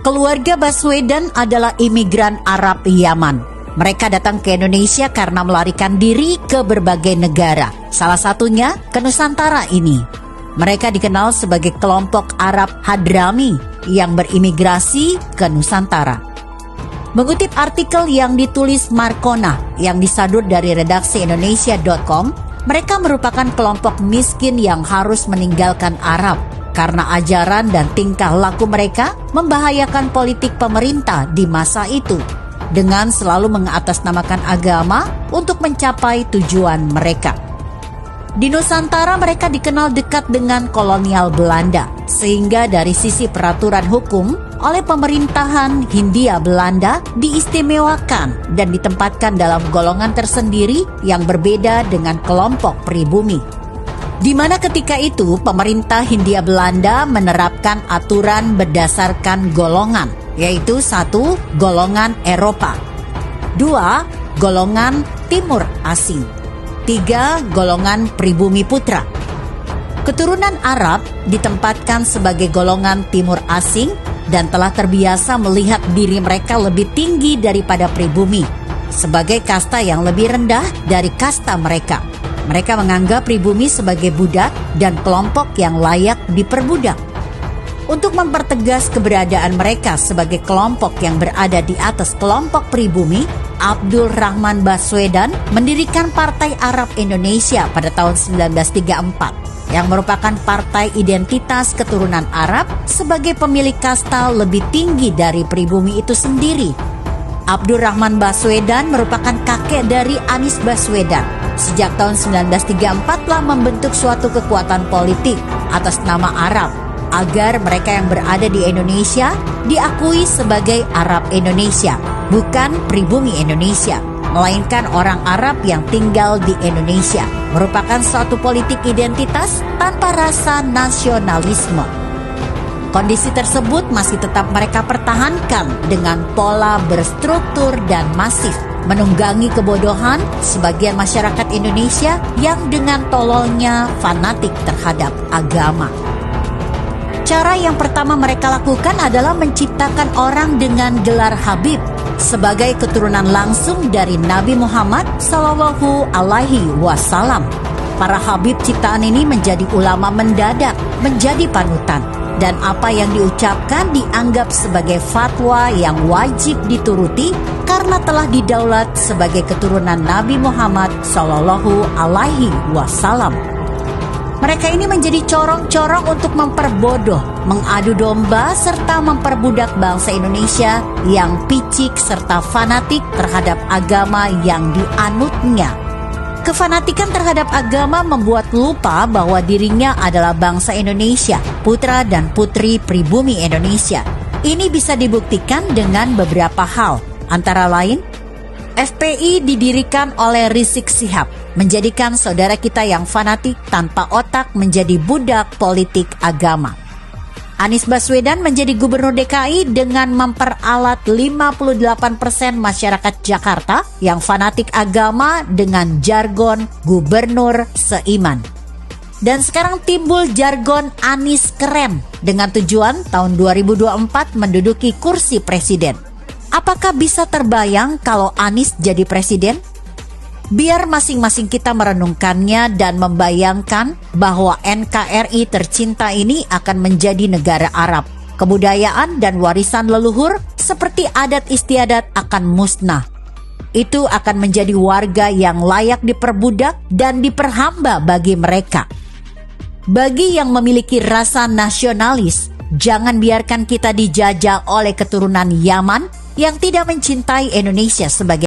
Keluarga Baswedan adalah imigran Arab Yaman. Mereka datang ke Indonesia karena melarikan diri ke berbagai negara. Salah satunya ke Nusantara ini. Mereka dikenal sebagai kelompok Arab Hadrami yang berimigrasi ke Nusantara. Mengutip artikel yang ditulis Markona yang disadur dari redaksi Indonesia.com, mereka merupakan kelompok miskin yang harus meninggalkan Arab karena ajaran dan tingkah laku mereka membahayakan politik pemerintah di masa itu dengan selalu mengatasnamakan agama untuk mencapai tujuan mereka. Di Nusantara mereka dikenal dekat dengan kolonial Belanda, sehingga dari sisi peraturan hukum oleh pemerintahan Hindia Belanda diistimewakan dan ditempatkan dalam golongan tersendiri yang berbeda dengan kelompok pribumi. Di mana ketika itu pemerintah Hindia Belanda menerapkan aturan berdasarkan golongan, yaitu 1. Golongan Eropa, 2. Golongan Timur Asing, 3. Golongan pribumi putra. Keturunan Arab ditempatkan sebagai golongan Timur Asing dan telah terbiasa melihat diri mereka lebih tinggi daripada pribumi, sebagai kasta yang lebih rendah dari kasta mereka. Mereka menganggap pribumi sebagai budak dan kelompok yang layak diperbudak. Untuk mempertegas keberadaan mereka sebagai kelompok yang berada di atas kelompok pribumi, Abdul Rahman Baswedan mendirikan Partai Arab Indonesia pada tahun 1934 yang merupakan partai identitas keturunan Arab sebagai pemilik kasta lebih tinggi dari pribumi itu sendiri. Abdul Rahman Baswedan merupakan kakek dari Anies Baswedan. Sejak tahun 1934 telah membentuk suatu kekuatan politik atas nama Arab agar mereka yang berada di Indonesia diakui sebagai Arab Indonesia, bukan pribumi Indonesia, melainkan orang Arab yang tinggal di Indonesia. Merupakan suatu politik identitas tanpa rasa nasionalisme. Kondisi tersebut masih tetap mereka pertahankan dengan pola berstruktur dan masif, menunggangi kebodohan sebagian masyarakat Indonesia yang dengan tololnya fanatik terhadap agama. Cara yang pertama mereka lakukan adalah menciptakan orang dengan gelar Habib sebagai keturunan langsung dari Nabi Muhammad Sallallahu Alaihi Wasallam. Para Habib ciptaan ini menjadi ulama mendadak, menjadi panutan, dan apa yang diucapkan dianggap sebagai fatwa yang wajib dituruti karena telah didaulat sebagai keturunan Nabi Muhammad Sallallahu Alaihi Wasallam. Mereka ini menjadi corong-corong untuk memperbodoh, mengadu domba, serta memperbudak bangsa Indonesia yang picik serta fanatik terhadap agama yang dianutnya. Kefanatikan terhadap agama membuat lupa bahwa dirinya adalah bangsa Indonesia, putra dan putri pribumi Indonesia. Ini bisa dibuktikan dengan beberapa hal, antara lain, FPI didirikan oleh Rizik Syihab, menjadikan saudara kita yang fanatik tanpa otak menjadi budak politik agama. Anies Baswedan menjadi gubernur DKI dengan memperalat 58% masyarakat Jakarta yang fanatik agama dengan jargon gubernur seiman. Dan sekarang timbul jargon Anies keren dengan tujuan tahun 2024 menduduki kursi presiden. Apakah bisa terbayang kalau Anies jadi presiden? Biar masing-masing kita merenungkannya dan membayangkan bahwa NKRI tercinta ini akan menjadi negara Arab. Kebudayaan dan warisan leluhur seperti adat istiadat akan musnah. Itu akan menjadi warga yang layak diperbudak dan diperhamba bagi mereka. Bagi yang memiliki rasa nasionalis, jangan biarkan kita dijajah oleh keturunan Yaman yang tidak mencintai Indonesia sebagai